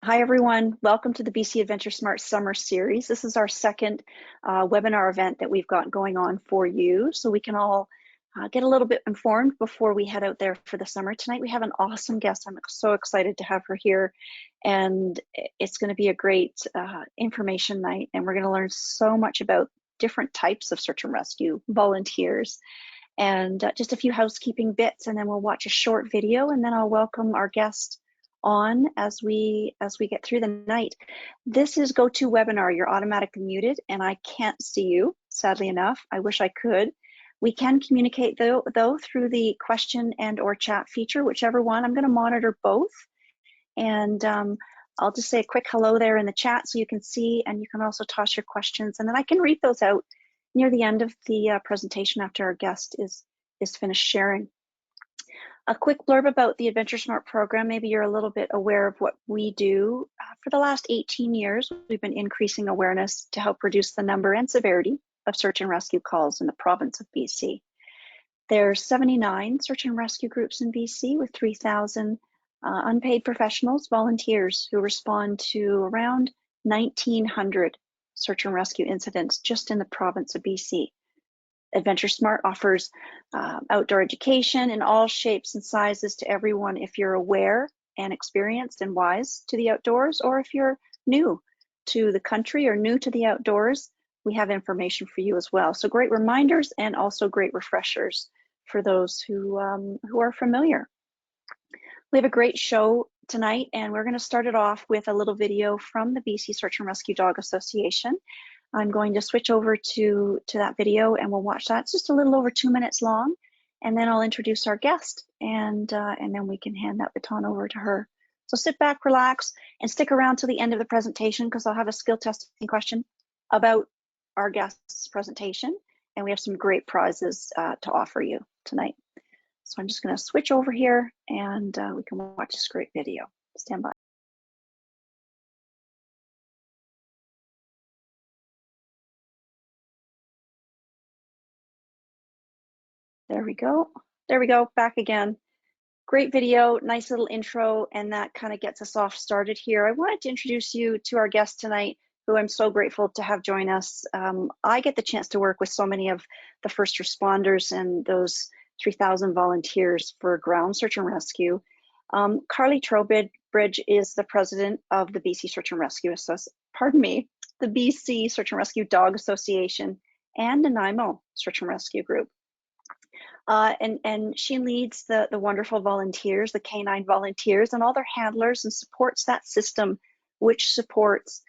Hi, everyone. Welcome to the BC AdventureSmart Summer Series. This is our second webinar event that we've got going on for you, so we can all get a little bit informed before we head out there for the summer. Tonight, we have an awesome guest. I'm so excited to have her here, and it's going to be a great information night, and we're going to learn so much about different types of search and rescue volunteers, and just a few housekeeping bits, and then we'll watch a short video, and then I'll welcome our guest on as we get through the night. This is GoToWebinar. You're automatically muted and I can't see you, sadly enough. I wish I could. We can communicate though through the question and or chat feature, whichever one. I'm going to monitor both, and I'll just say a quick hello there in the chat so you can see, and you can also toss your questions, and then I can read those out near the end of the presentation after our guest is finished sharing. A quick blurb about the AdventureSmart program. Maybe you're a little bit aware of what we do. For the last 18 years, we've been increasing awareness to help reduce the number and severity of search and rescue calls in the province of BC. There's 79 search and rescue groups in BC with 3,000 unpaid professionals, volunteers who respond to around 1,900 search and rescue incidents just in the province of BC. AdventureSmart offers outdoor education in all shapes and sizes to everyone if you're aware and experienced and wise to the outdoors, or if you're new to the country or new to the outdoors, we have information for you as well. So great reminders and also great refreshers for those who are familiar. We have a great show tonight, and we're going to start it off with a little video from the BC Search and Rescue Dog Association. I'm going to switch over to that video and we'll watch that. It's just a little over 2 minutes long, and then I'll introduce our guest, and then we can hand that baton over to her. So sit back, relax, and stick around till the end of the presentation, because I'll have a skill testing question about our guest's presentation, and we have some great prizes to offer you tonight. So I'm just going to switch over here and we can watch this great video. Stand by. There we go. There we go. Back again. Great video, nice little intro, and that kind of gets us off started here. I wanted to introduce you to our guest tonight, who I'm so grateful to have join us. I get the chance to work with so many of the first responders and those 3,000 volunteers for ground search and rescue. Carly Trobridge is the president of the BC Search and Rescue the BC Search and Rescue Dog Association and Nanaimo Search and Rescue Group. And she leads the wonderful volunteers, the canine volunteers, and all their handlers, and supports that system which supports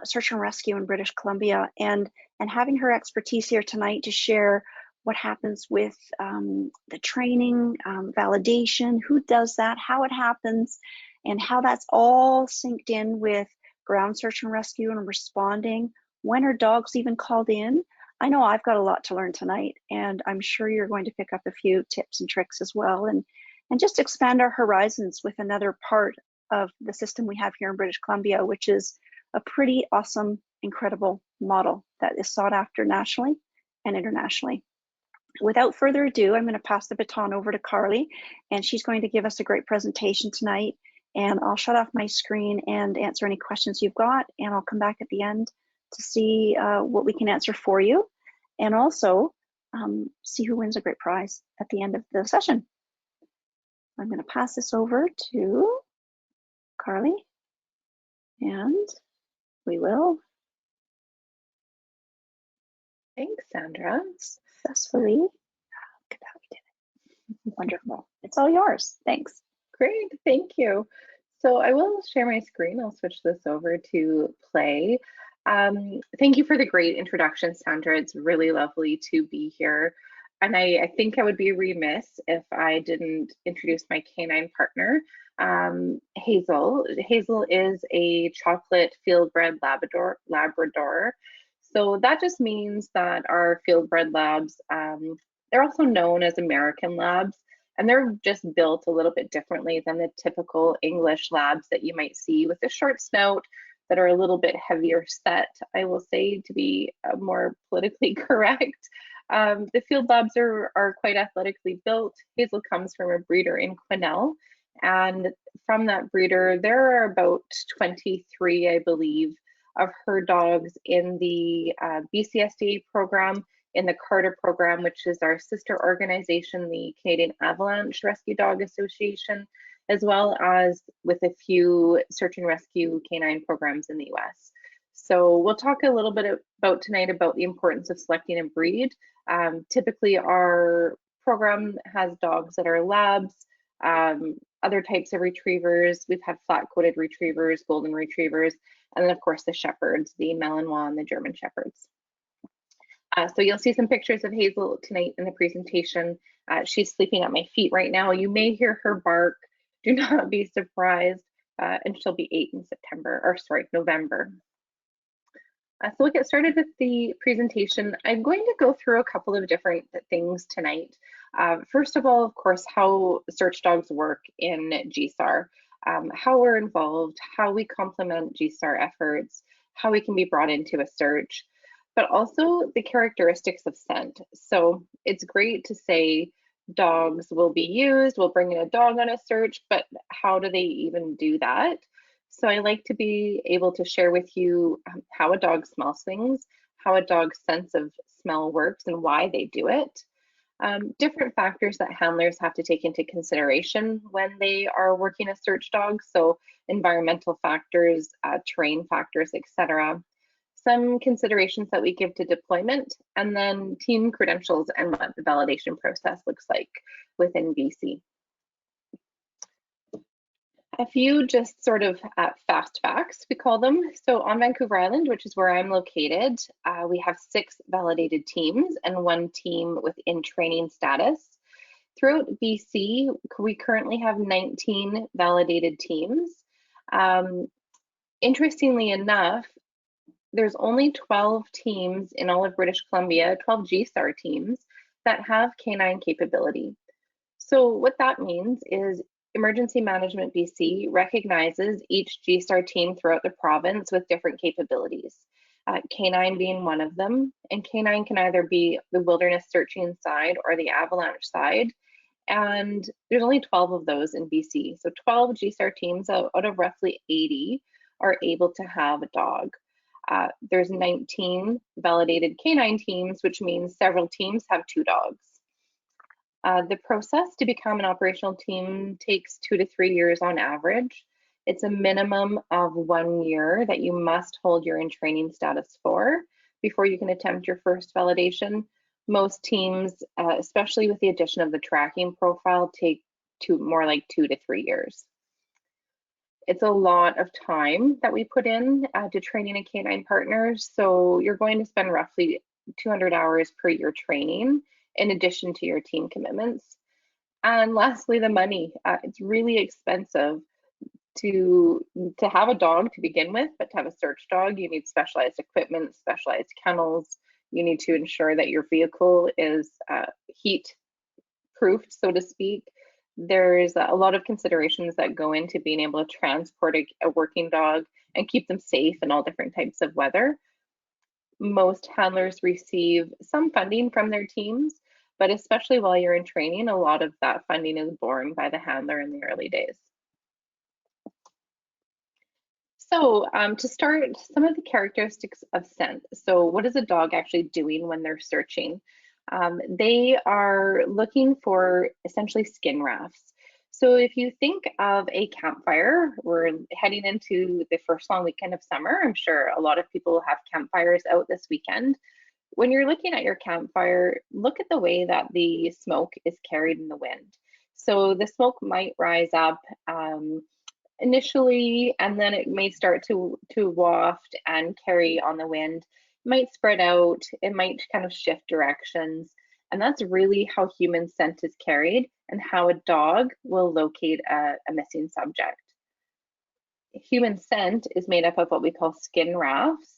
search and rescue in British Columbia. And having her expertise here tonight to share what happens with the training, validation, who does that, how it happens, and how that's all synced in with ground search and rescue and responding. When are dogs even called in? I know I've got a lot to learn tonight, and I'm sure you're going to pick up a few tips and tricks as well, and just expand our horizons with another part of the system we have here in British Columbia, which is a pretty awesome, incredible model that is sought after nationally and internationally. Without further ado, I'm going to pass the baton over to Carly, and she's going to give us a great presentation tonight, and I'll shut off my screen and answer any questions you've got, and I'll come back at the end to see what we can answer for you, and also see who wins a great prize at the end of the session. I'm going to pass this over to Carly, and we will. Thanks, Sandra. Successfully. Look at how we did it. Wonderful. It's all yours. Thanks. Great, thank you. So I will share my screen. I'll switch this over to play. Thank you for the great introduction, Sandra. It's really lovely to be here. And I think I would be remiss if I didn't introduce my canine partner, Hazel. Hazel is a chocolate field-bred Labrador. So that just means that our field-bred labs, they're also known as American labs, and they're just built a little bit differently than the typical English labs that you might see, with a short snout, that are a little bit heavier set, I will say, to be more politically correct. The field labs are quite athletically built. Hazel comes from a breeder in Quesnel, And from that breeder, there are about 23, I believe, of her dogs in the BCSDA program, in the Carter program, which is our sister organization, the Canadian Avalanche Rescue Dog Association, as well as with a few search and rescue canine programs in the US. So we'll talk a little bit about tonight about the importance of selecting a breed. Typically our program has dogs that are labs, other types of retrievers. We've had flat-coated retrievers, golden retrievers, and then of course the shepherds, the Malinois and the German shepherds. So you'll see some pictures of Hazel tonight in the presentation. She's sleeping at my feet right now. You may hear her bark. Do not be surprised. And she'll be 8 in November. So we'll get started with the presentation. I'm going to go through a couple of different things tonight. First of all, of course, how search dogs work in GSAR, how we're involved, how we complement GSAR efforts, how we can be brought into a search, but also the characteristics of scent. So it's great to say dogs will be used, we'll bring in a dog on a search, but how do they even do that? So I like to be able to share with you how a dog smells things, how a dog's sense of smell works and why they do it. Different factors that handlers have to take into consideration when they are working a search dog. So environmental factors, terrain factors, etc. Some considerations that we give to deployment, and then team credentials and what the validation process looks like within BC. A few just sort of fast facts, we call them. So on Vancouver Island, which is where I'm located, we have 6 validated teams and 1 team within training status. Throughout BC, we currently have 19 validated teams. Interestingly enough, there's only 12 teams in all of British Columbia, 12 GSAR teams that have canine capability. So what that means is Emergency Management BC recognizes each GSAR team throughout the province with different capabilities, canine being one of them, and canine can either be the wilderness searching side or the avalanche side, and there's only 12 of those in BC. So 12 GSAR teams out of roughly 80 are able to have a dog. There's 19 validated canine teams, which means several teams have 2 dogs. The process to become an operational team takes 2 to 3 years on average. It's a minimum of 1 year that you must hold your in training status for before you can attempt your first validation. Most teams, especially with the addition of the tracking profile, take more like 2 to 3 years. It's a lot of time that we put in to training a canine partner. So you're going to spend roughly 200 hours per year training in addition to your team commitments. And lastly, the money. It's really expensive to have a dog to begin with, but to have a search dog, you need specialized equipment, specialized kennels. You need to ensure that your vehicle is heat proofed, so to speak. There's a lot of considerations that go into being able to transport a working dog and keep them safe in all different types of weather. Most handlers receive some funding from their teams, but especially while you're in training, a lot of that funding is borne by the handler in the early days. So to start, some of the characteristics of scent. So what is a dog actually doing when they're searching? They are looking for essentially skin rafts. So if you think of a campfire, we're heading into the first long weekend of summer. I'm sure a lot of people have campfires out this weekend. When you're looking at your campfire, look at the way that the smoke is carried in the wind. So the smoke might rise up initially, and then it may start to waft and carry on the wind. It might spread out, it might kind of shift directions. And that's really how human scent is carried and how a dog will locate a missing subject. Human scent is made up of what we call skin rafts.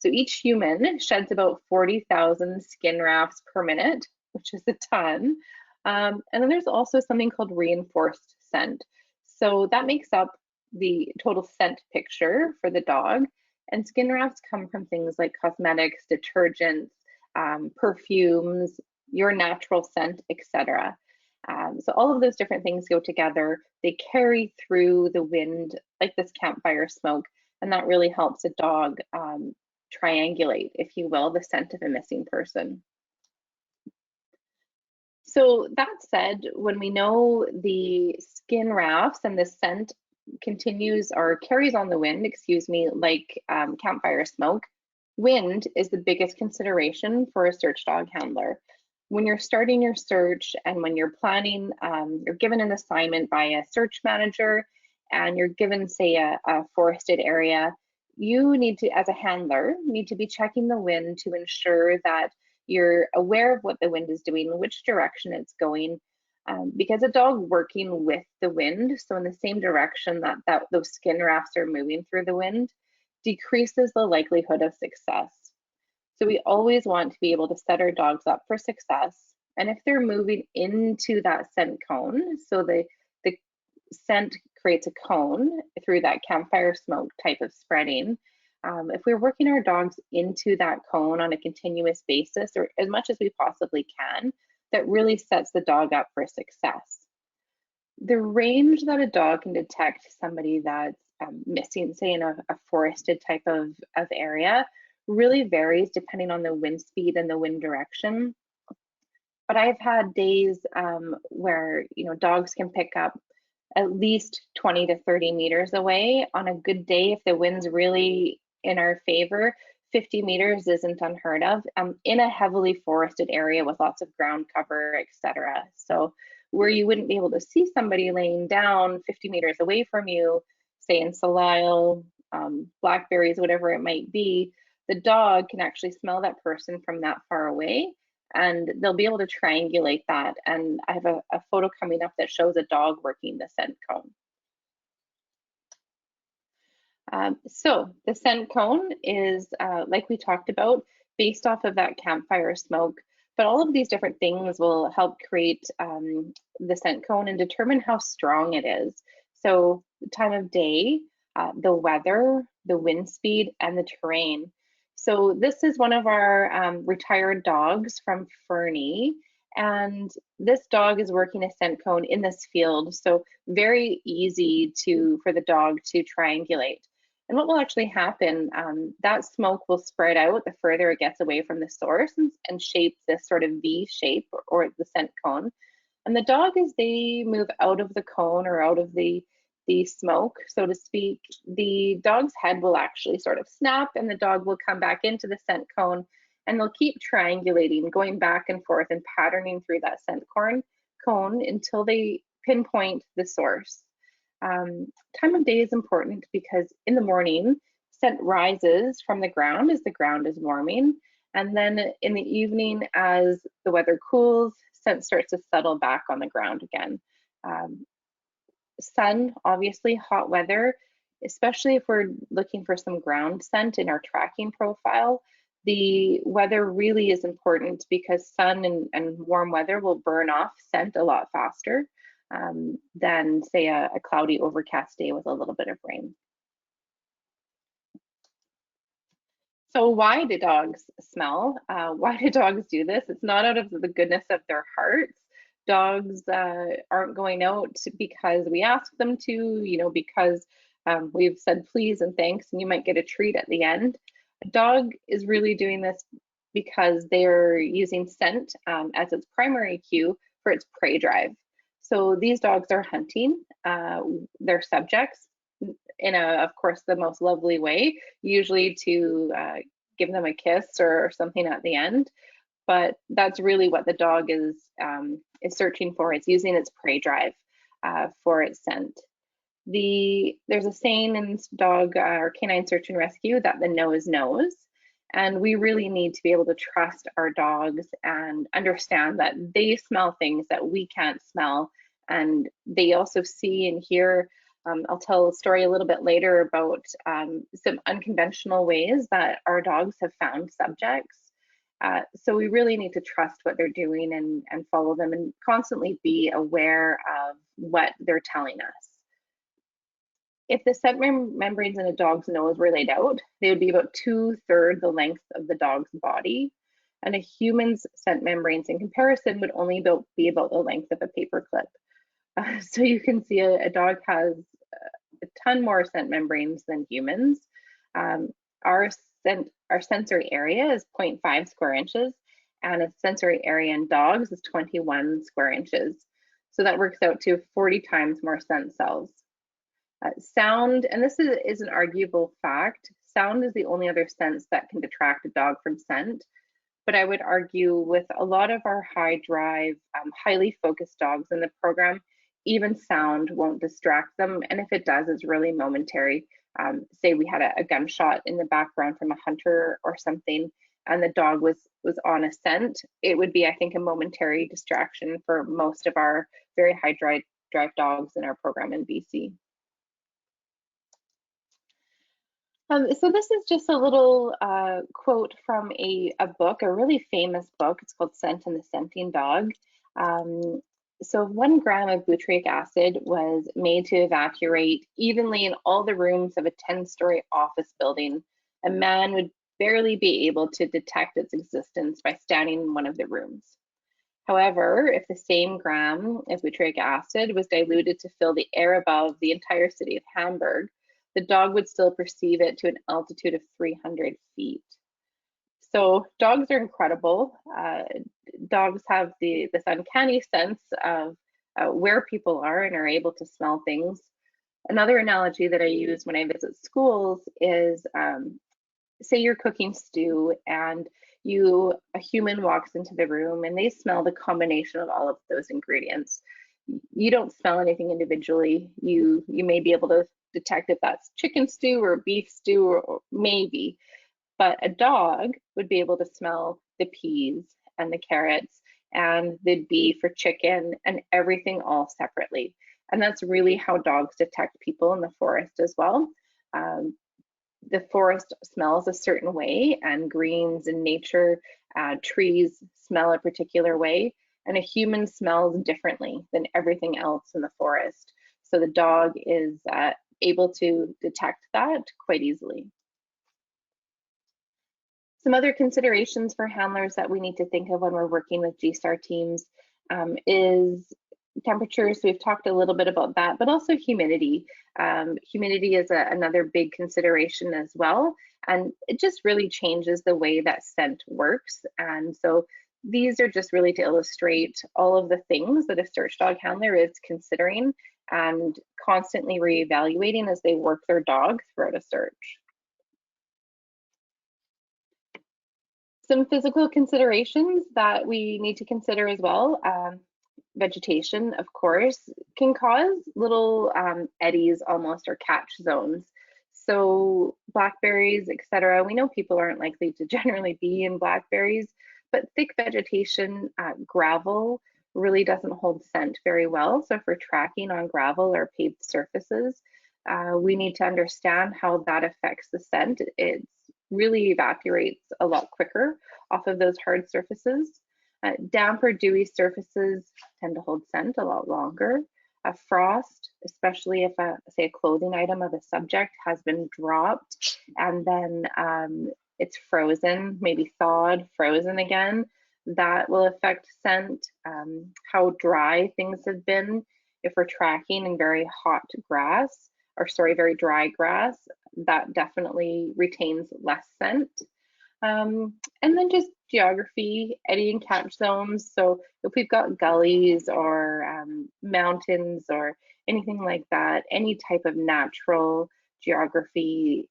So each human sheds about 40,000 skin rafts per minute, which is a ton. And then there's also something called reinforced scent. So that makes up the total scent picture for the dog. And skin rafts come from things like cosmetics, detergents, perfumes, your natural scent, etc. So all of those different things go together. They carry through the wind like this campfire smoke, and that really helps a dog triangulate, if you will, the scent of a missing person. So that said, when we know the skin rafts and the scent continues or carries on the wind, excuse me, like campfire smoke, wind is the biggest consideration for a search dog handler. When you're starting your search and when you're planning, you're given an assignment by a search manager and you're given, say, a forested area, you need to, as a handler, need to be checking the wind to ensure that you're aware of what the wind is doing, which direction it's going, because a dog working with the wind, so in the same direction that those skin rafts are moving through the wind, decreases the likelihood of success. So we always want to be able to set our dogs up for success. And if they're moving into that scent cone, so the scent creates a cone through that campfire smoke type of spreading, if we're working our dogs into that cone on a continuous basis, or as much as we possibly can, that really sets the dog up for success. The range that a dog can detect somebody that's missing, say in a forested type of area, really varies depending on the wind speed and the wind direction. But I've had days where dogs can pick up at least 20 to 30 meters away. On a good day, if the wind's really in our favor, 50 meters isn't unheard of in a heavily forested area with lots of ground cover, etc. So where you wouldn't be able to see somebody laying down 50 meters away from you, say in Solisle, blackberries, whatever it might be, the dog can actually smell that person from that far away, and they'll be able to triangulate that. And I have a photo coming up that shows a dog working the scent cone. So the scent cone is, like we talked about, based off of that campfire smoke, but all of these different things will help create the scent cone and determine how strong it is. So the time of day, the weather, the wind speed, and the terrain. So this is one of our retired dogs from Fernie, and this dog is working a scent cone in this field, so very easy for the dog to triangulate. And what will actually happen, that smoke will spread out the further it gets away from the source and shape this sort of V shape or the scent cone. And the dog, as they move out of the cone or out of the smoke, so to speak, the dog's head will actually sort of snap and the dog will come back into the scent cone, and they'll keep triangulating, going back and forth and patterning through that scent cone until they pinpoint the source. Time of day is important because in the morning, scent rises from the ground as the ground is warming. And then in the evening, as the weather cools, scent starts to settle back on the ground again. Sun, obviously, hot weather, especially if we're looking for some ground scent in our tracking profile, the weather really is important because sun and warm weather will burn off scent a lot faster than, say, a cloudy, overcast day with a little bit of rain. So why do dogs smell? Why do dogs do this? It's not out of the goodness of their hearts. Dogs aren't going out because we ask them to, because we've said please and thanks, and you might get a treat at the end. A dog is really doing this because they're using scent as its primary cue for its prey drive. So these dogs are hunting their subjects in of course, the most lovely way, usually to give them a kiss or something at the end. But that's really what the dog is searching for. It's using its prey drive for its scent. There's a saying in dog or canine search and rescue that the nose knows. And we really need to be able to trust our dogs and understand that they smell things that we can't smell. And they also see and hear. I'll tell a story a little bit later about some unconventional ways that our dogs have found subjects. So we really need to trust what they're doing and follow them and constantly be aware of what they're telling us. If the scent membranes in a dog's nose were laid out, they would be about 2/3 the length of the dog's body. and a human's scent membranes in comparison would only be about the length of a paper clip. So you can see a dog has a ton more scent membranes than humans. Our sensory area is 0.5 square inches, and a sensory area in dogs is 21 square inches. So that works out to 40 times more scent cells. Sound, and this is an arguable fact, sound is the only other sense that can detract a dog from scent. But I would argue with a lot of our high drive, highly focused dogs in the program, even sound won't distract them. And if it does, it's really momentary. Say we had a gunshot in the background from a hunter or something, and the dog was on a scent, it would be, I think, a momentary distraction for most of our very high drive dogs in our program in BC. So this is just a little quote from a book, a really famous book. It's called Scent and the Scenting Dog. So 1 gram of butyric acid was made to evaporate evenly in all the rooms of a 10-story office building. A man would barely be able to detect its existence by standing in one of the rooms. However, if the same gram of butyric acid was diluted to fill the air above the entire city of Hamburg, the dog would still perceive it to an altitude of 300 feet. So dogs are incredible. Dogs have this uncanny sense of where people are and are able to smell things. Another analogy that I use when I visit schools is, say you're cooking stew and a human walks into the room and they smell the combination of all of those ingredients. You don't smell anything individually. You may be able to detect if that's chicken stew or beef stew or maybe, but a dog would be able to smell the peas and the carrots and the beef or chicken and everything all separately. And that's really how dogs detect people in the forest as well. The forest smells a certain way, and greens and nature, trees smell a particular way, and a human smells differently than everything else in the forest. So the dog is able to detect that quite easily. Some other considerations for handlers that we need to think of when we're working with GSAR teams is temperatures. We've talked a little bit about that, but also humidity. Humidity is another big consideration as well, and it just really changes the way that scent works. And so these are just really to illustrate all of the things that a search dog handler is considering and constantly reevaluating as they work their dog throughout a search. Some physical considerations that we need to consider as well. Vegetation, of course, can cause little eddies almost, or catch zones. So blackberries, etc. We know people aren't likely to generally be in blackberries, but thick vegetation, gravel really doesn't hold scent very well. So if we're tracking on gravel or paved surfaces, we need to understand how that affects the scent. It really evaporates a lot quicker off of those hard surfaces. Damp or dewy surfaces tend to hold scent a lot longer. Frost, especially if say a clothing item of a subject has been dropped and then it's frozen, maybe thawed, frozen again, that will affect scent. How dry things have been. If we're tracking in very hot grass, or sorry, very dry grass, that definitely retains less scent. And then just geography, eddy and catch zones. So if we've got gullies or mountains or anything like that, any type of natural geography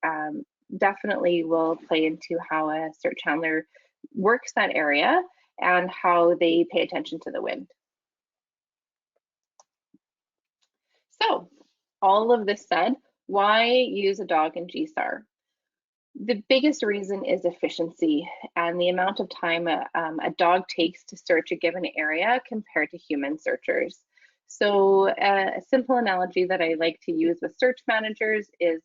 definitely will play into how a search handler works that area and how they pay attention to the wind. So all of this said, why use a dog in GSAR? The biggest reason is efficiency and the amount of time a dog takes to search a given area compared to human searchers. So a simple analogy that I like to use with search managers is,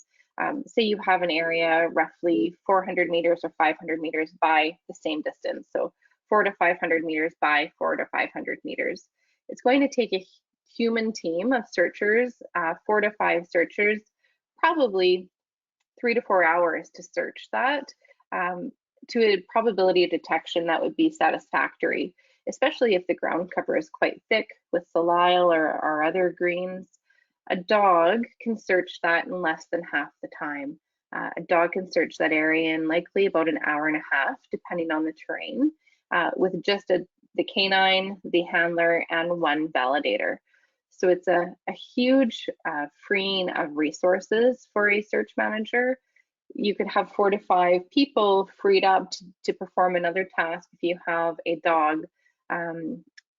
say you have an area roughly 400 meters or 500 meters by the same distance. So 400 to 500 meters by 400 to 500 meters. It's going to take a human team of searchers, 4 to 5 searchers, probably 3 to 4 hours to search that. to a probability of detection that would be satisfactory, especially if the ground cover is quite thick with salal or other greens. A dog can search that in less than half the time. A dog can search that area in likely about an hour and a half, depending on the terrain, with just the canine, the handler, and one validator. So it's a huge freeing of resources for a search manager. You could have 4 to 5 people freed up to perform another task if you have a dog.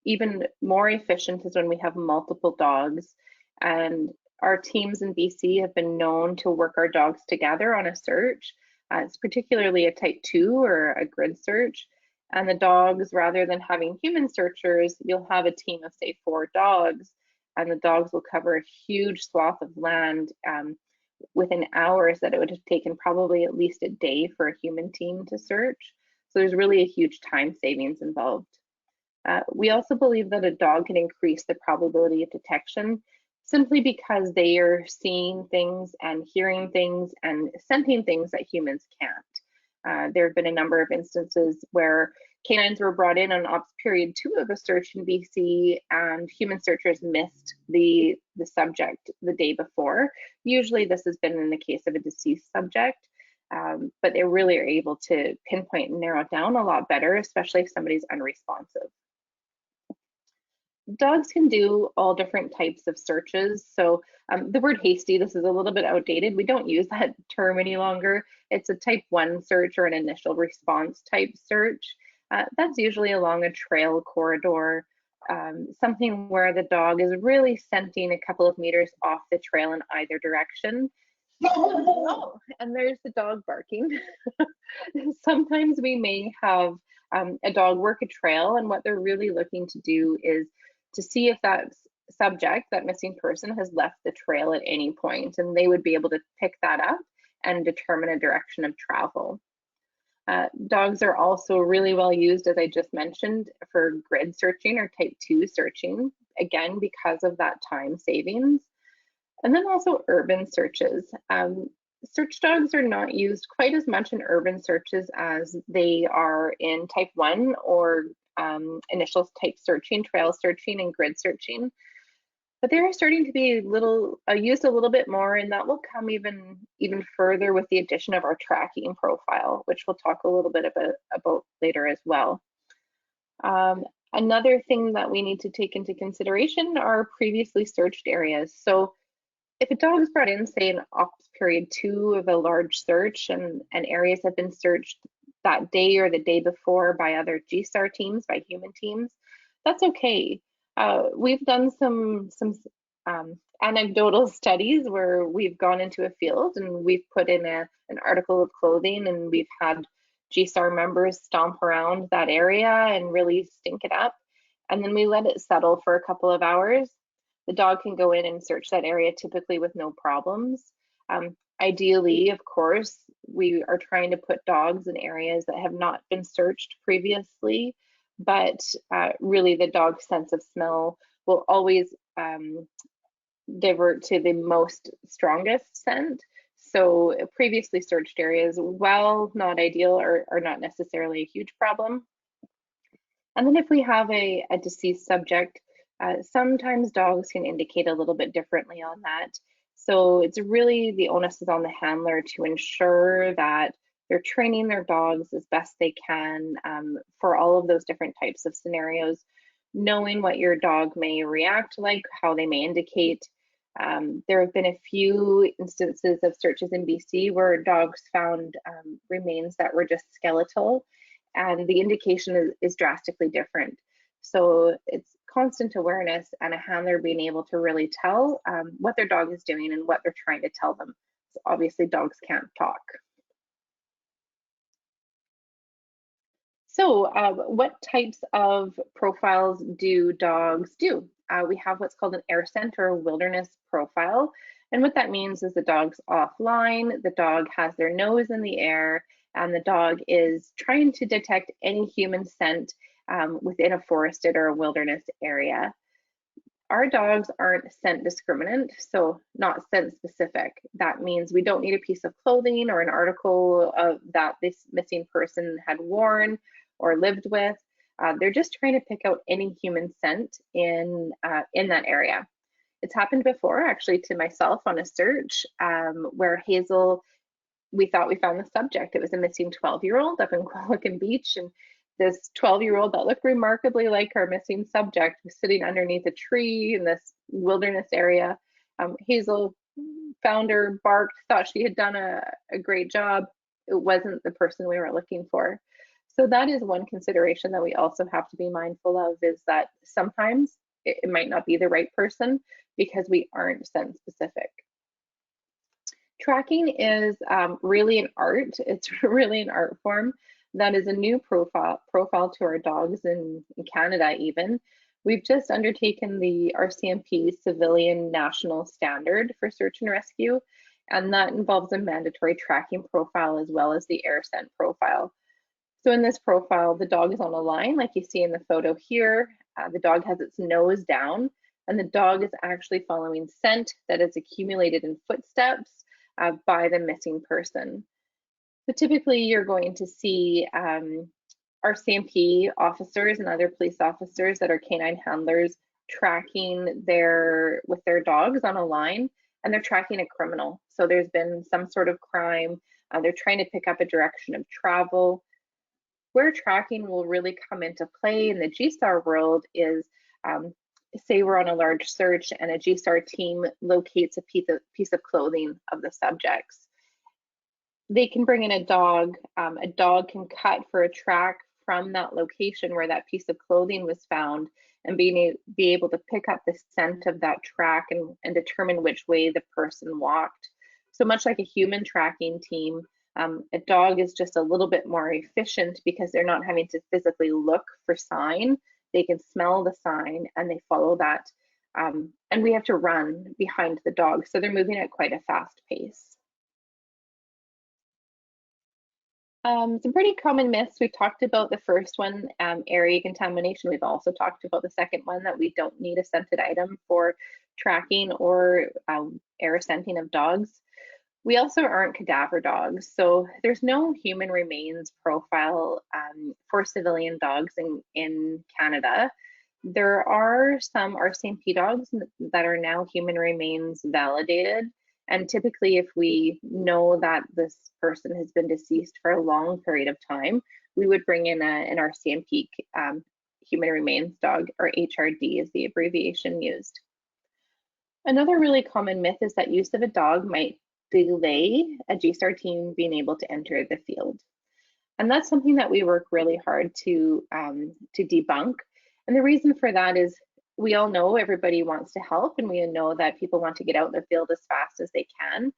Even more efficient is when we have multiple dogs. And our teams in BC have been known to work our dogs together on a search. It's particularly a type 2 or a grid search. And the dogs, rather than having human searchers, you'll have a team of, say, 4 dogs, and the dogs will cover a huge swath of land within hours that it would have taken probably at least a day for a human team to search. So there's really a huge time savings involved. We also believe that a dog can increase the probability of detection simply because they are seeing things and hearing things and sensing things that humans can't. There have been a number of instances where canines were brought in on ops period 2 of a search in BC, and human searchers missed the subject the day before. Usually this has been in the case of a deceased subject, but they really are able to pinpoint and narrow it down a lot better, especially if somebody's unresponsive. Dogs can do all different types of searches. So the word hasty, this is a little bit outdated. We don't use that term any longer. It's a type 1 search or an initial response type search. That's usually along a trail corridor, something where the dog is really scenting a couple of meters off the trail in either direction. Oh, and there's the dog barking. Sometimes we may have a dog work a trail, and what they're really looking to do is to see if that subject, that missing person, has left the trail at any point, and they would be able to pick that up and determine a direction of travel. Dogs are also really well used, as I just mentioned, for grid searching or type 2 searching, again, because of that time savings. And then also urban searches. Search dogs are not used quite as much in urban searches as they are in type 1 or initial type searching, trail searching, and grid searching. But they are starting to be used a little bit more, and that will come even further with the addition of our tracking profile, which we'll talk a little bit about later as well. Another thing that we need to take into consideration are previously searched areas. So if a dog is brought in, say in ops period 2 of a large search, and areas have been searched that day or the day before by other GSAR teams, by human teams, that's okay. We've done some anecdotal studies where we've gone into a field and we've put in an article of clothing, and we've had GSAR members stomp around that area and really stink it up. And then we let it settle for a couple of hours. The dog can go in and search that area typically with no problems. Ideally, of course, we are trying to put dogs in areas that have not been searched previously, but really the dog's sense of smell will always divert to the most strongest scent. So previously searched areas, while not ideal, are not necessarily a huge problem. And then if we have a deceased subject, sometimes dogs can indicate a little bit differently on that. So it's really, the onus is on the handler to ensure that they're training their dogs as best they can for all of those different types of scenarios, knowing what your dog may react like, how they may indicate. There have been a few instances of searches in BC where dogs found remains that were just skeletal, and the indication is drastically different. So it's constant awareness and a handler being able to really tell what their dog is doing and what they're trying to tell them. So obviously dogs can't talk. So what types of profiles do dogs do? We have what's called an air scent or wilderness profile. And what that means is the dog's offline, the dog has their nose in the air, and the dog is trying to detect any human scent within a forested or a wilderness area. our dogs aren't scent discriminant, so not scent specific. That means we don't need a piece of clothing or an article that this missing person had worn or lived with. They're just trying to pick out any human scent in that area. It's happened before, actually, to myself on a search where Hazel, we thought we found the subject. It was a missing 12-year-old up in Qualicum Beach, and this 12-year-old that looked remarkably like our missing subject was sitting underneath a tree in this wilderness area. Hazel found her, barked, thought she had done a great job. It wasn't the person we were looking for. So that is one consideration that we also have to be mindful of, is that sometimes it might not be the right person because we aren't scent specific. Tracking is really an art. It's really an art form that is a new profile to our dogs in Canada even. We've just undertaken the RCMP Civilian National Standard for Search and Rescue, and that involves a mandatory tracking profile as well as the air scent profile. So in this profile, the dog is on a line, like you see in the photo here. The dog has its nose down, and the dog is actually following scent that is accumulated in footsteps by the missing person. So typically you're going to see RCMP officers and other police officers that are canine handlers tracking with their dogs on a line, and they're tracking a criminal. So there's been some sort of crime. They're trying to pick up a direction of travel. Where tracking will really come into play in the GSAR world is, say we're on a large search and a GSAR team locates a piece of clothing of the subjects. They can bring in a dog can cut for a track from that location where that piece of clothing was found, and be able to pick up the scent of that track and determine which way the person walked. So much like a human tracking team, a dog is just a little bit more efficient because they're not having to physically look for sign. They can smell the sign and they follow that. And we have to run behind the dog, so they're moving at quite a fast pace. Some pretty common myths. We've talked about the first one, area contamination. We've also talked about the second one, that we don't need a scented item for tracking or air scenting of dogs. We also aren't cadaver dogs, so there's no human remains profile for civilian dogs in Canada. There are some RCMP dogs that are now human remains validated. And typically, if we know that this person has been deceased for a long period of time, we would bring in an RCMP human remains dog, or HRD is the abbreviation used. Another really common myth is that use of a dog might delay a GSAR team being able to enter the field. And that's something that we work really hard to debunk. And the reason for that is, we all know everybody wants to help, and we know that people want to get out in the field as fast as they can.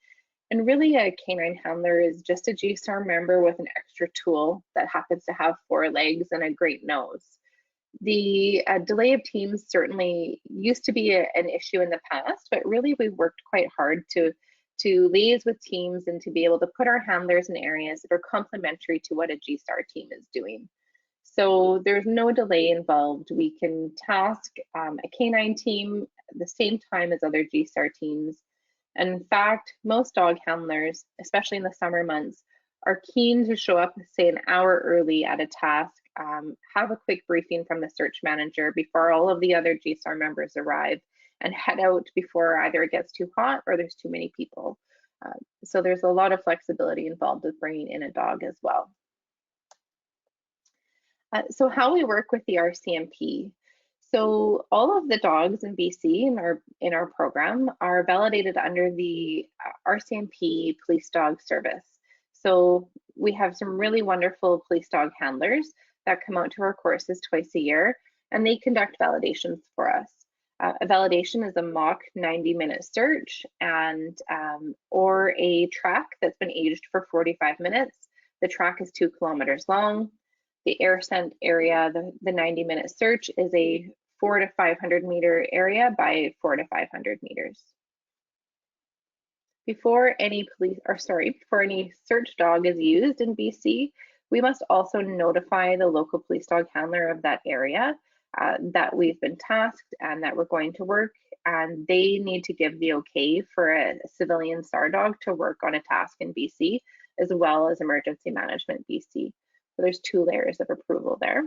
And really, a canine handler is just a GSAR member with an extra tool that happens to have 4 legs and a great nose. The delay of teams certainly used to be an issue in the past, but really we worked quite hard to liaise with teams and to be able to put our handlers in areas that are complementary to what a GSAR team is doing. So there's no delay involved. We can task a canine team at the same time as other GSAR teams. And in fact, most dog handlers, especially in the summer months, are keen to show up, say, an hour early at a task, have a quick briefing from the search manager before all of the other GSAR members arrive, and head out before either it gets too hot or there's too many people. So there's a lot of flexibility involved with bringing in a dog as well. So how we work with the RCMP. So all of the dogs in BC in our program are validated under the RCMP Police Dog Service. So we have some really wonderful police dog handlers that come out to our courses twice a year, and they conduct validations for us. A validation is a mock 90-minute search or a track that's been aged for 45 minutes. The track is 2 kilometers long. The air scent area, the 90-minute search, is a 400 to 500 meter area by 400 to 500 meters. Before any search dog is used in BC, we must also notify the local police dog handler of that area. that we've been tasked and that we're going to work, and they need to give the okay for a civilian SAR dog to work on a task in BC, as well as Emergency Management BC. So there's 2 layers of approval there.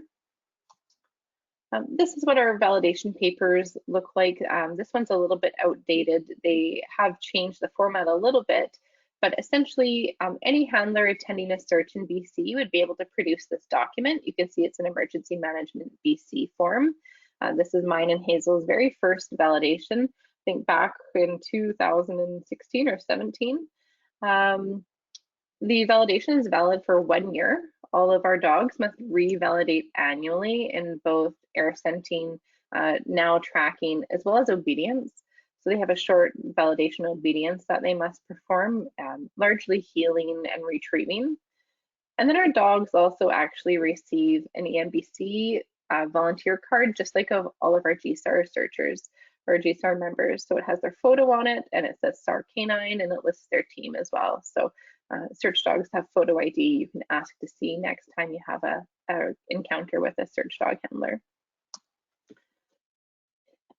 This is what our validation papers look like. This one's a little bit outdated. They have changed the format a little bit, but essentially any handler attending a search in BC would be able to produce this document. You can see it's an Emergency Management BC form. This is mine and Hazel's very first validation, I think back in 2016 or 17. The validation is valid for 1 year. All of our dogs must revalidate annually in both air scenting, now tracking, as well as obedience. So they have a short validation obedience that they must perform, largely healing and retrieving. And then our dogs also actually receive an EMBC volunteer card, just like all of our GSAR searchers or GSAR members. So it has their photo on it, and it says SAR Canine, and it lists their team as well. So search dogs have photo ID you can ask to see next time you have a encounter with a search dog handler.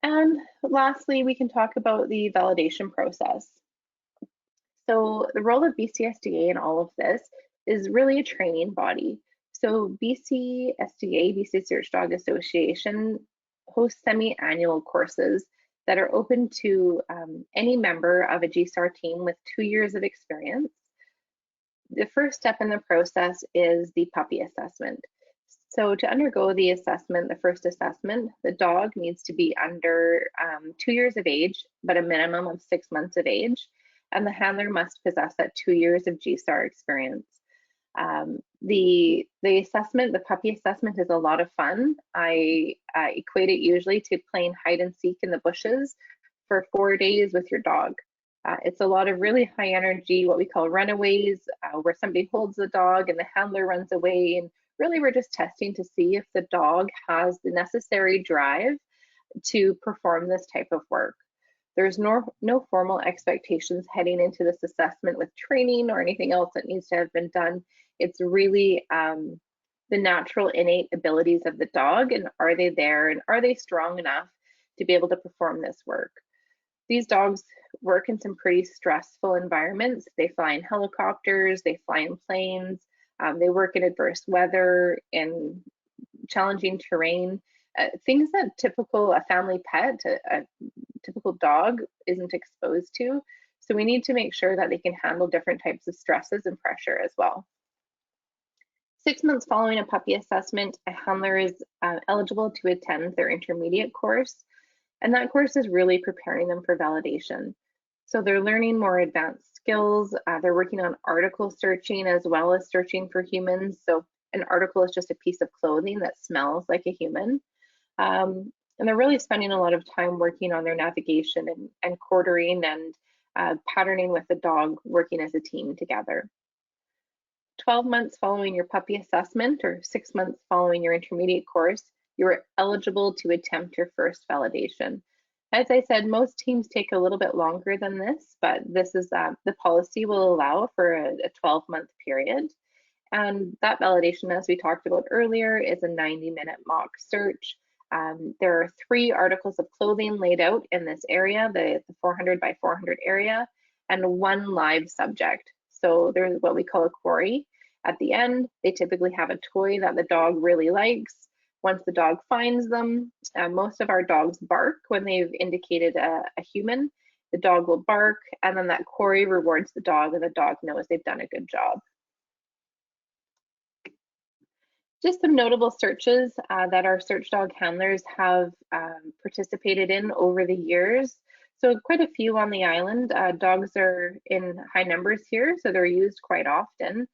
And lastly, we can talk about the validation process. So the role of BCSDA in all of this is really a training body. So BCSDA, BC Search Dog Association, hosts semi-annual courses that are open to any member of a GSAR team with 2 years of experience. The first step in the process is the puppy assessment. So to undergo the assessment, the first assessment, the dog needs to be under 2 years of age, but a minimum of 6 months of age, and the handler must possess that 2 years of GSAR experience. The assessment, the puppy assessment, is a lot of fun. I equate it usually to playing hide and seek in the bushes for 4 days with your dog. It's a lot of really high energy, what we call runaways, where somebody holds the dog and the handler runs away. And really, we're just testing to see if the dog has the necessary drive to perform this type of work. There's no formal expectations heading into this assessment with training or anything else that needs to have been done. It's really the natural innate abilities of the dog, and are they there, and are they strong enough to be able to perform this work. These dogs work in some pretty stressful environments. They fly in helicopters, they fly in planes, they work in adverse weather, in challenging terrain, things that a family pet, a typical dog isn't exposed to. So we need to make sure that they can handle different types of stresses and pressure as well. 6 months following a puppy assessment, a handler is eligible to attend their intermediate course. And that course is really preparing them for validation. So they're learning more advanced skills. They're working on article searching as well as searching for humans. So an article is just a piece of clothing that smells like a human. And they're really spending a lot of time working on their navigation and quartering and patterning with the dog, working as a team together. 12 months following your puppy assessment, or 6 months following your intermediate course, you are eligible to attempt your first validation. As I said, most teams take a little bit longer than this, but this is the policy will allow for a 12-month period. And that validation, as we talked about earlier, is a 90-minute mock search. There are 3 articles of clothing laid out in this area, the 400 by 400 area, and 1 live subject. So there's what we call a quarry. At the end, they typically have a toy that the dog really likes. Once the dog finds them, most of our dogs bark when they've indicated a human. The dog will bark, and then that quarry rewards the dog, and the dog knows they've done a good job. Just some notable searches that our search dog handlers have participated in over the years. So quite a few on the island. Dogs are in high numbers here, so they're used quite often.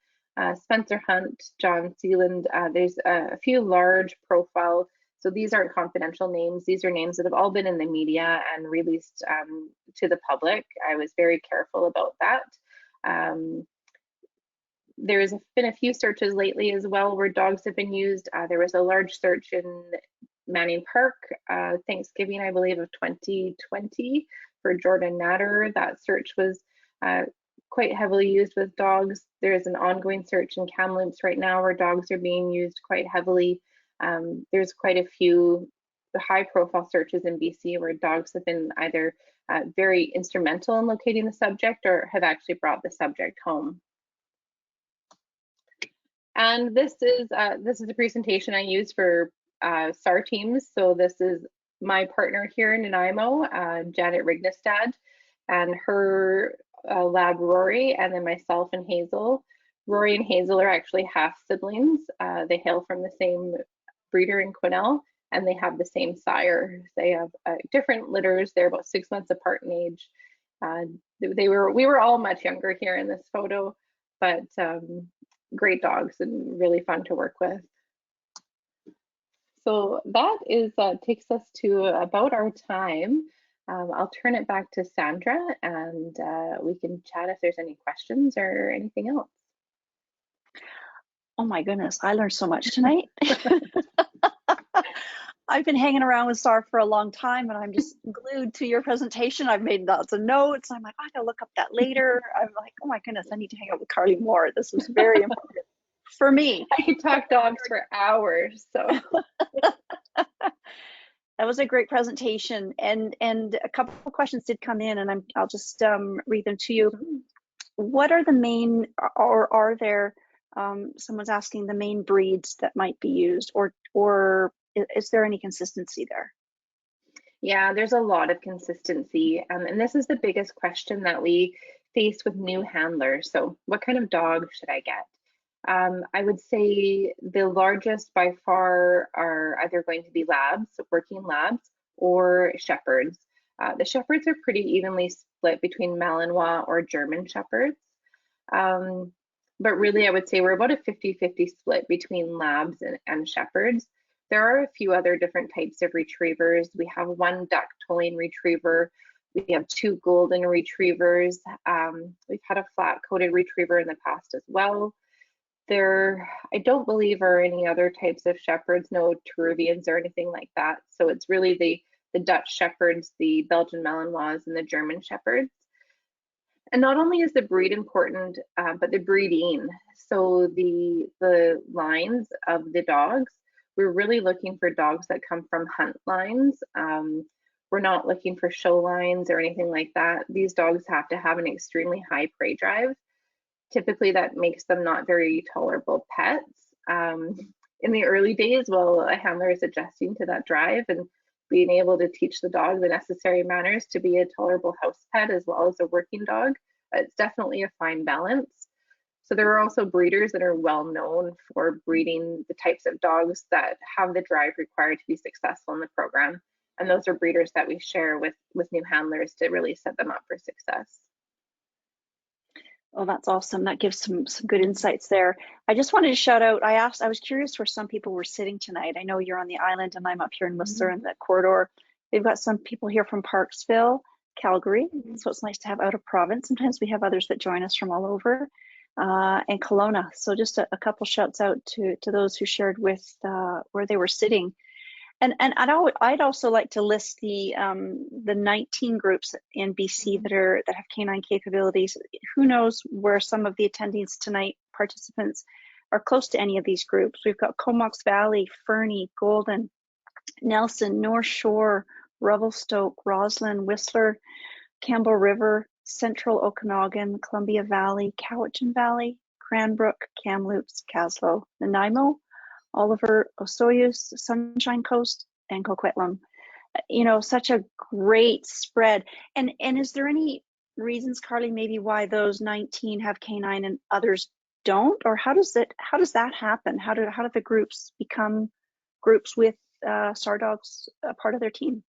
Spencer Hunt, John Sealand, there's a few large profile, so these aren't confidential names. These are names that have all been in the media and released to the public. I was very careful about that. There's been a few searches lately as well where dogs have been used. There was a large search in Manning Park, Thanksgiving, I believe, of 2020 for Jordan Natter. That search was quite heavily used with dogs. There's an ongoing search in Kamloops right now where dogs are being used quite heavily. There's quite a few high profile searches in BC where dogs have been either very instrumental in locating the subject or have actually brought the subject home. And this is a presentation I use for SAR teams. So this is my partner here in Nanaimo, Janet Rignestad, and her lab Rory, and then myself and Hazel. Rory and Hazel are actually half siblings. They hail from the same breeder in Quesnel, and they have the same sire. They have different litters. They're about 6 months apart in age. We were all much younger here in this photo, but great dogs and really fun to work with. So that is takes us to about our time. I'll turn it back to Sandra, and we can chat if there's any questions or anything else. Oh my goodness, I learned so much tonight. I've been hanging around with SAR for a long time, and I'm just glued to your presentation. I've made lots of notes. I'm like, I gotta look up that later. I'm like, oh my goodness, I need to hang out with Carly more. This was very important for me. I could talk dogs for hours. So that was a great presentation, and a couple of questions did come in, and I'll just read them to you. What are the main, or are there? Someone's asking the main breeds that might be used, or is there any consistency there? Yeah, there's a lot of consistency, and this is the biggest question that we face with new handlers. So what kind of dog should I get? I would say the largest by far are either going to be labs, working labs, or shepherds. The shepherds are pretty evenly split between Malinois or German shepherds. But really, I would say we're about a 50-50 split between labs and shepherds. There are a few other different types of retrievers. We have one duck-toeing retriever. We have 2 golden retrievers. We've had a flat-coated retriever in the past as well. There, I don't believe are any other types of shepherds, no Peruvians or anything like that. So it's really the Dutch shepherds, the Belgian Malinois, and the German shepherds. And not only is the breed important, but the breeding. So the lines of the dogs, we're really looking for dogs that come from hunt lines. We're not looking for show lines or anything like that. These dogs have to have an extremely high prey drive. Typically that makes them not very tolerable pets. In the early days, while a handler is adjusting to that drive and being able to teach the dog the necessary manners to be a tolerable house pet as well as a working dog, it's definitely a fine balance. So there are also breeders that are well known for breeding the types of dogs that have the drive required to be successful in the program. And those are breeders that we share with new handlers to really set them up for success. Oh, that's awesome. That gives some good insights there. I just wanted to shout out, I was curious where some people were sitting tonight. I know you're on the island and I'm up here in Whistler in the corridor. They've got some people here from Parksville, Calgary. So it's nice to have out of province. Sometimes we have others that join us from all over, and Kelowna. So just a couple shouts out to those who shared with where they were sitting. And I'd also like to list the 19 groups in BC that have canine capabilities. Who knows where some of the attendees tonight, participants, are close to any of these groups. We've got Comox Valley, Fernie, Golden, Nelson, North Shore, Revelstoke, Roslyn, Whistler, Campbell River, Central Okanagan, Columbia Valley, Cowichan Valley, Cranbrook, Kamloops, Caslow, Nanaimo, Oliver, Osoyoos, Sunshine Coast, and Coquitlam. You know, such a great spread. And is there any reasons, Carly, maybe why those 19 have canine and others don't? Or how does that happen? How do the groups become groups with SAR dogs a part of their team?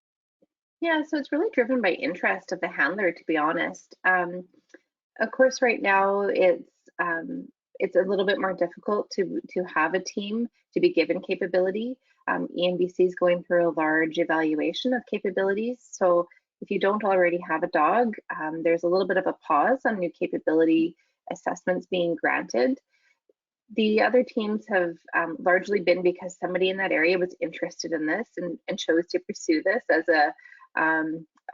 Yeah, so it's really driven by interest of the handler, to be honest. Of course, right now it's a little bit more difficult to have a team to be given capability. ENBC is going through a large evaluation of capabilities. So if you don't already have a dog, there's a little bit of a pause on new capability assessments being granted. The other teams have largely been because somebody in that area was interested in this and chose to pursue this as a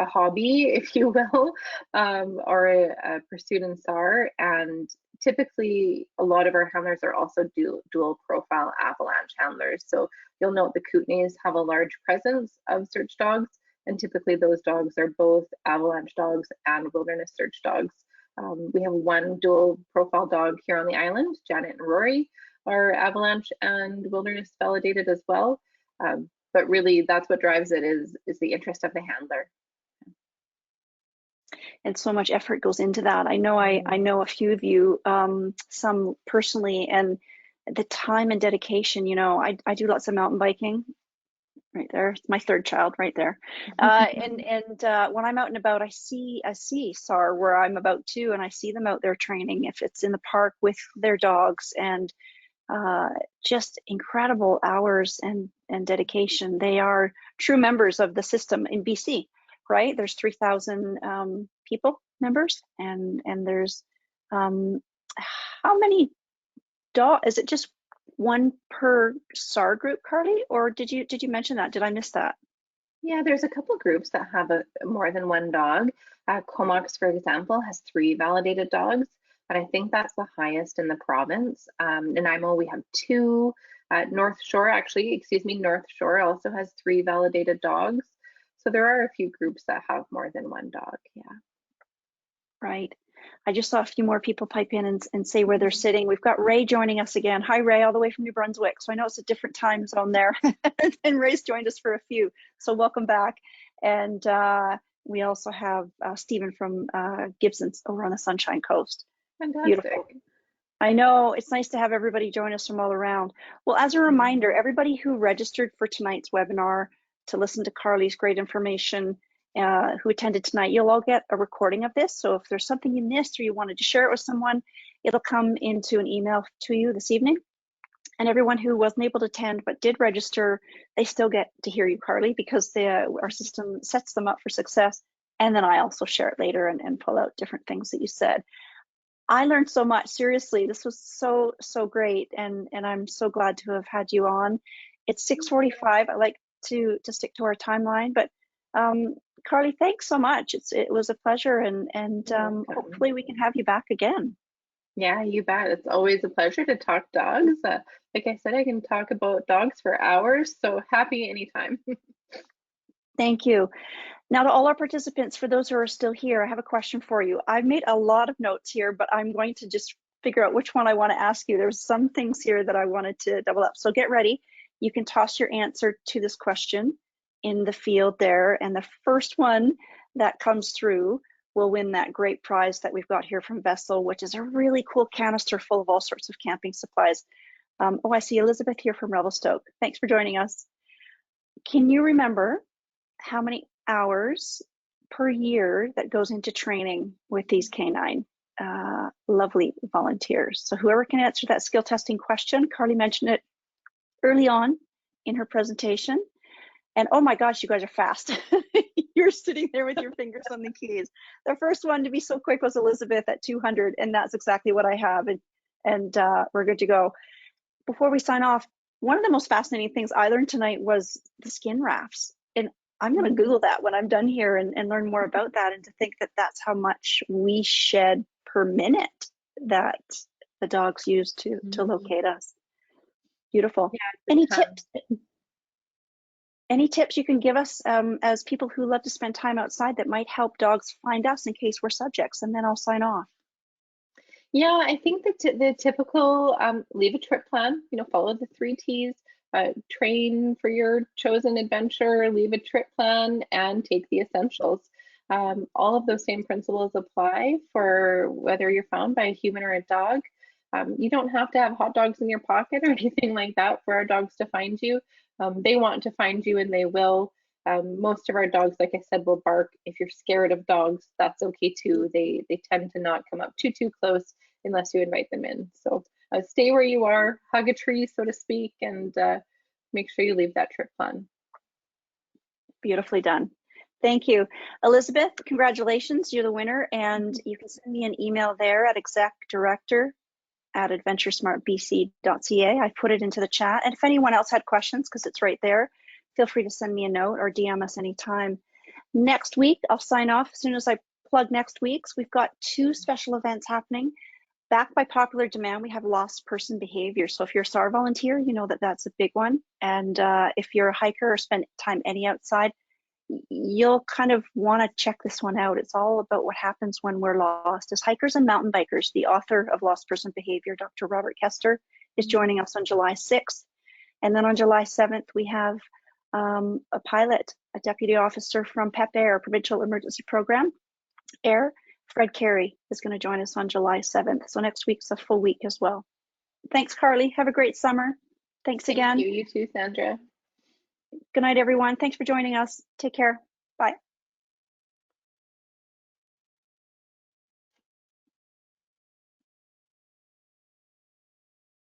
hobby, if you will, or a pursuit in SAR, and typically, a lot of our handlers are also dual profile avalanche handlers. So you'll note the Kootenays have a large presence of search dogs, and typically those dogs are both avalanche dogs and wilderness search dogs. We have one dual profile dog here on the island. Janet and Rory are avalanche and wilderness validated as well. But really, that's what drives it is the interest of the handler. And so much effort goes into that. I know I know a few of you, some personally, and the time and dedication. You know, I do lots of mountain biking. Right there, it's my third child right there. And when I'm out and about, I see SAR where I'm about to, and I see them out there training. If it's in the park with their dogs, and just incredible hours and dedication. They are true members of the system in BC. Right, there's 3,000 people members, and there's how many dogs? Is it just one per SAR group, Carly, or did you mention that? Did I miss that? Yeah, there's a couple groups that have more than one dog. Comox, for example, has 3 validated dogs, and I think that's the highest in the province. Nanaimo, we have 2. North Shore also has 3 validated dogs. So there are a few groups that have more than one dog, yeah. Right. I just saw a few more people pipe in and say where they're sitting. We've got Ray joining us again. Hi, Ray, all the way from New Brunswick. So I know it's a different time zone there. And Ray's joined us for a few. So welcome back. And we also have Stephen from Gibson's over on the Sunshine Coast. Fantastic. Beautiful. I know, it's nice to have everybody join us from all around. Well, as a reminder, everybody who registered for tonight's webinar to listen to Carly's great information, who attended tonight, you'll all get a recording of this. So if there's something you missed or you wanted to share it with someone, it'll come into an email to you this evening. And everyone who wasn't able to attend but did register, they still get to hear you, Carly, because our system sets them up for success. And then I also share it later and pull out different things that you said. I learned so much. Seriously, this was so great, and I'm so glad to have had you on. It's 6:45. I like to stick to our timeline, but Carly, thanks so much. It was a pleasure, and hopefully we can have you back again. Yeah, you bet. It's always a pleasure to talk dogs. Like I said, I can talk about dogs for hours, so happy anytime. Thank you. Now, to all our participants, for those who are still here, I have a question for you. I've made a lot of notes here, but I'm going to just figure out which one I want to ask you. There's some things here that I wanted to double up. So get ready. You can toss your answer to this question in the field there. And the first one that comes through will win that great prize that we've got here from Vessel, which is a really cool canister full of all sorts of camping supplies. Oh, I see Elizabeth here from Revelstoke. Thanks for joining us. Can you remember how many hours per year that goes into training with these canine lovely volunteers? So whoever can answer that skill testing question, Carly mentioned it early on in her presentation. And oh my gosh, you guys are fast. You're sitting there with your fingers on the keys. The first one to be so quick was Elizabeth at 200, and that's exactly what I have, and we're good to go. Before we sign off, one of the most fascinating things I learned tonight was the skin rafts. And I'm going to Google that when I'm done here and learn more about that, and to think that that's how much we shed per minute that the dogs use to locate us. Beautiful. Yeah, any tips you can give us as people who love to spend time outside that might help dogs find us in case we're subjects? And then I'll sign off. Yeah, I think the typical leave a trip plan, follow the 3 T's, train for your chosen adventure, leave a trip plan, and take the essentials. All of those same principles apply for whether you're found by a human or a dog. You don't have to have hot dogs in your pocket or anything like that for our dogs to find you. They want to find you, and they will. Most of our dogs, like I said, will bark. If you're scared of dogs, that's okay too. They tend to not come up too close unless you invite them in. So stay where you are, hug a tree, so to speak, and make sure you leave that trip plan. Beautifully done. Thank you. Elizabeth, congratulations, you're the winner, and you can send me an email there at execdirector@adventuresmartbc.ca. I put it into the chat, and if anyone else had questions, because it's right there, feel free to send me a note or DM us anytime. Next week, I'll sign off as soon as I plug next week's. We've got 2 special events happening. Back by popular demand, we have lost person behavior. So if you're a SAR volunteer, you know that that's a big one. And if you're a hiker or spend time any outside, you'll kind of want to check this one out. It's all about what happens when we're lost. As hikers and mountain bikers, the author of Lost Person Behavior, Dr. Robert Kester, is joining us on July 6th. And then on July 7th, we have a pilot, a deputy officer from PEP Air, Provincial Emergency Program Air, Fred Carey, is going to join us on July 7th. So next week's a full week as well. Thanks, Carly. Have a great summer. Thanks again. Thank you. You too, Sandra. Good night, everyone. Thanks for joining us. Take care. Bye.